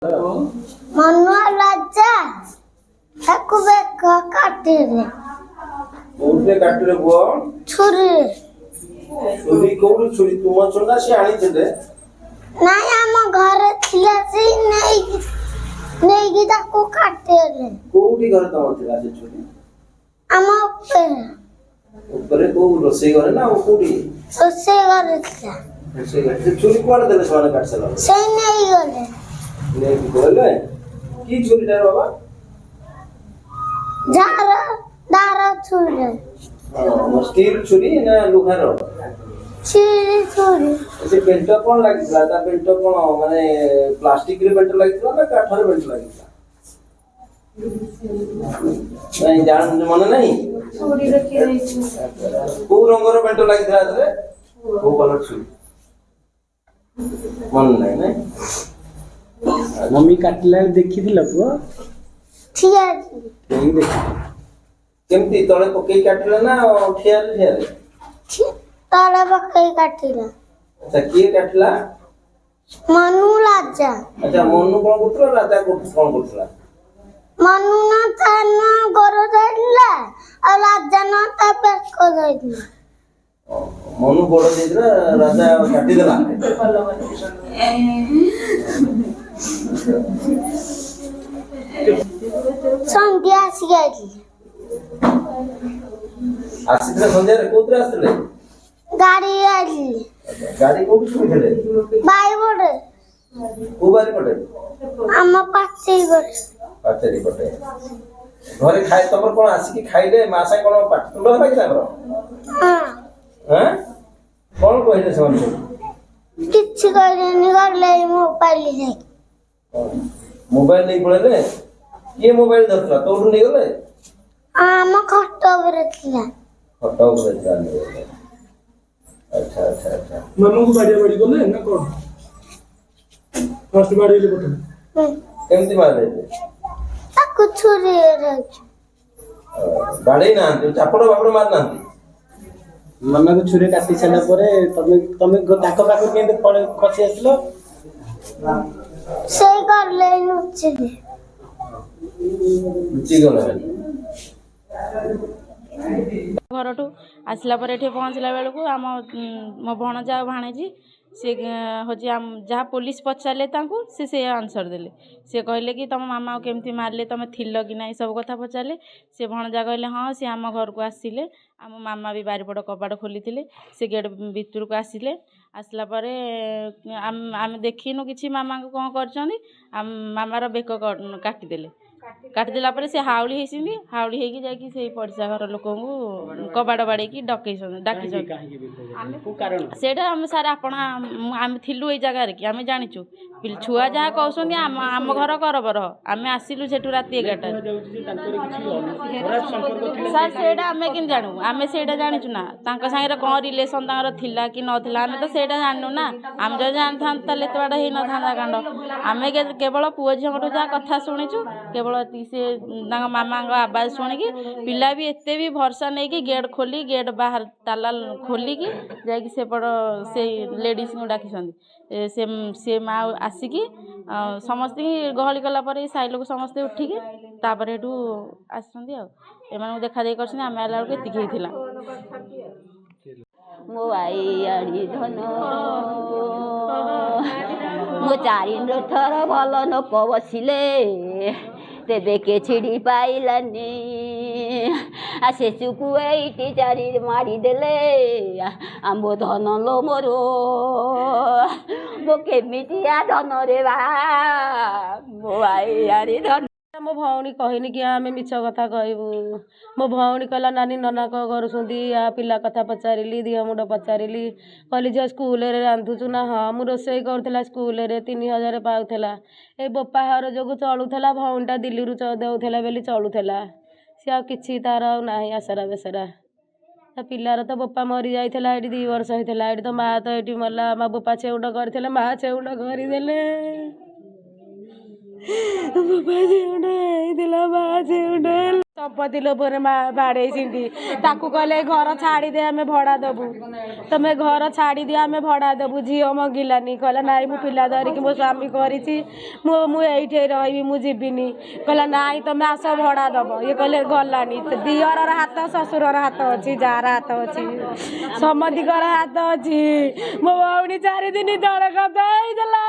मनुआ राजा ताकू बेक काटिले कोउते काटिले बुआ छुरी छुरी कोउल छुरी तुम चंदा से आनी थे नाय हम घर थिला से नहीं ताकू काटिले कोउटी घर तम थिला से छुरी हम ऊपर को रोसे करे ना कोउटी सोसे घर थिला रोसे करे से छुरी कोड देले सवाल काट सला से नहीं गले नहीं बोले की छुरी डर बाबा झारा दारा छुरी स्टील छुरी ना लोहार छुरी छुरी से बेल्ट कोन लागितला ता बेल्ट कोन माने प्लास्टिक रे बेल्ट लागितला ना काठर बेल्ट लागितला नहीं जान मन नहीं छुरी रखी रही को रंगर बेल्ट लागितला रे को कलर छुरी मन नहीं नहीं मम्मी काटला देखी थी पुआ ठीक है नहीं देखी केमती तळे पकई काटले ना ठियार ठियार ताला बकई काटिला अच्छा के काटला मनु राजा अच्छा मनु कोन करतला राजा कोन करतला मनु ना थाना गरो जाइला और राजा ना ता पेट को जाइला मनु बड़ देला राजा काटी देला संध्या आसी गई आसितले संध्या रे कोतरे आसितले गाड़ी आई गाड़ी कोठी सुइले बाई बोडे को बारी पटे हम पाछे गरे पाचरी पटे घरे खाइ तमर कोन आसी कि खाइले मासा कोन पाट तुंड होला कि ताकर हां हैं कोन कहिले समान किछ करे निगर ले मोबाइल ले मोबाइल नहीं पड़े ये मोबाइल धरला तोड़ नहीं गले हम खट over थिला फोटो को देखा नहीं अच्छा अच्छा अच्छा मम्मी को बाड़िया बाड़ी बोले ना कौन फर्स्ट बाड़ी ले बोले केमती मार देते ताकू छुरी रे गाड़ी ना चापड़ बापड़ मार ना मामा को छुरी काटी सारा परे तमे ताको पाको केंते पड़े खसी आसलो से कर ले नुचले लुचि गला घरठू आसला पर एठी पहुँचला बेलू आम मो भणजा भाणेजी सी हूँ जहाँ पुलिस पचारे से आंसर देले सी कहले कि तुम मामा केमती मारे तुम थिल कि ना सब कथा पचारे से भणजा कहले हाँ सी आम घर को आसिले आम मामा भी बारिपट कपाट खोली से गेट भितर को आसिले आसला परे आम देखिनु कि मामा को कौन कर मामार बेक काटिदेले काटिदेला पर से हाउली होती हाउली होगी जाकि से पड़िशा घर लोक कबाड़ बाड़े डाक सेटा आम सार आपण आम थिलु ए जगार कि आम जाचु छुआ जहाँ कहते आम घर करबर आम आसिलु से रात 11 सार से आम कि जानू आम से जाचु ना सागर कौन रिलेसन थिला कि नाला आम तो से जानू ना आम जो जानी था बाड़ हो न था कांड आम केवल पुओ झील जहाँ कथा शुणीचु केवल से मामा आवाज शुणिकी पिला भी एते भी भरसा नहीं कि गेट खोली गेट बाहर ताला खोलिकी जाकि सेपट से लेडीज को डाक से माँ आसिकी समस्त गहली कला साई लोग समस्ते उठिकी तापर हेठू आसुँच एम देखा देख कर आम आला बेलू एति होता मो आई आड़ी धन मो चारिन थर भल नोक बसिले तेबे के छिड़ी पाइलानी शेषुकू एटी चारि मारी देले आम्बो धन लो मोरो मो केमिटिया धन रे बा मो आई आड़ी धन मो भौणी कहनी कि आम मिछ कथा कहबू मो भौणी कहला नानी नना कौन करुँगी या पिला कथा पचारि दिह मुंड पचारि कहली झील स्कूल रांधुचु ना हाँ मुझे रोसई करूला स्कूल 3000 पाऊला ए बोपा घर जो चलूला भौणीटा दिल्ली देउला बोली चलूला सी आ कि तार ना आसरा बेसरा पिलार तो बोपा मरी जाइला ये 2 वर्ष होता ये तो माँ तो ये मरला माँ बोपा छेउंड करते माँ छेउंड करदेले बोपा छेउंड माँ छेउंड ସମ୍ପତ୍ତି ଲୋଭରେ ବାଡ଼େଇଛନ୍ତି ତାକୁ କହିଲେ ଘର ଛାଡ଼ିଦେ ଆମେ ଭଡ଼ା ଦେବୁ ତମେ ଘର ଛାଡ଼ିଦିଅ ଆମେ ଭଡ଼ା ଦେବୁ ଝିଅ ମଙ୍ଗିଲାନି କହିଲା ନାଇଁ ମୁଁ ପିଲା ଧରିକି ମୋ ସ୍ୱାମୀ କରିଛି ମୁଁ ଏଇଠି ରହିବି ମୁଁ ଯିବିନି କହିଲା ନାଇଁ ତମେ ଆସ ଭଡ଼ା ଦେବ ଇଏ କହିଲେ ଗଲାନି ଦିଅରର ହାତ ଶ୍ୱଶୁରର ହାତ ଅଛି ଯାହାର ହାତ ଅଛି ସମସ୍ତିଙ୍କର ହାତ ଅଛି ମୋ ଭଉଣୀ 4 ଦିନ ତଳେ କଥା ହେଇଥିଲା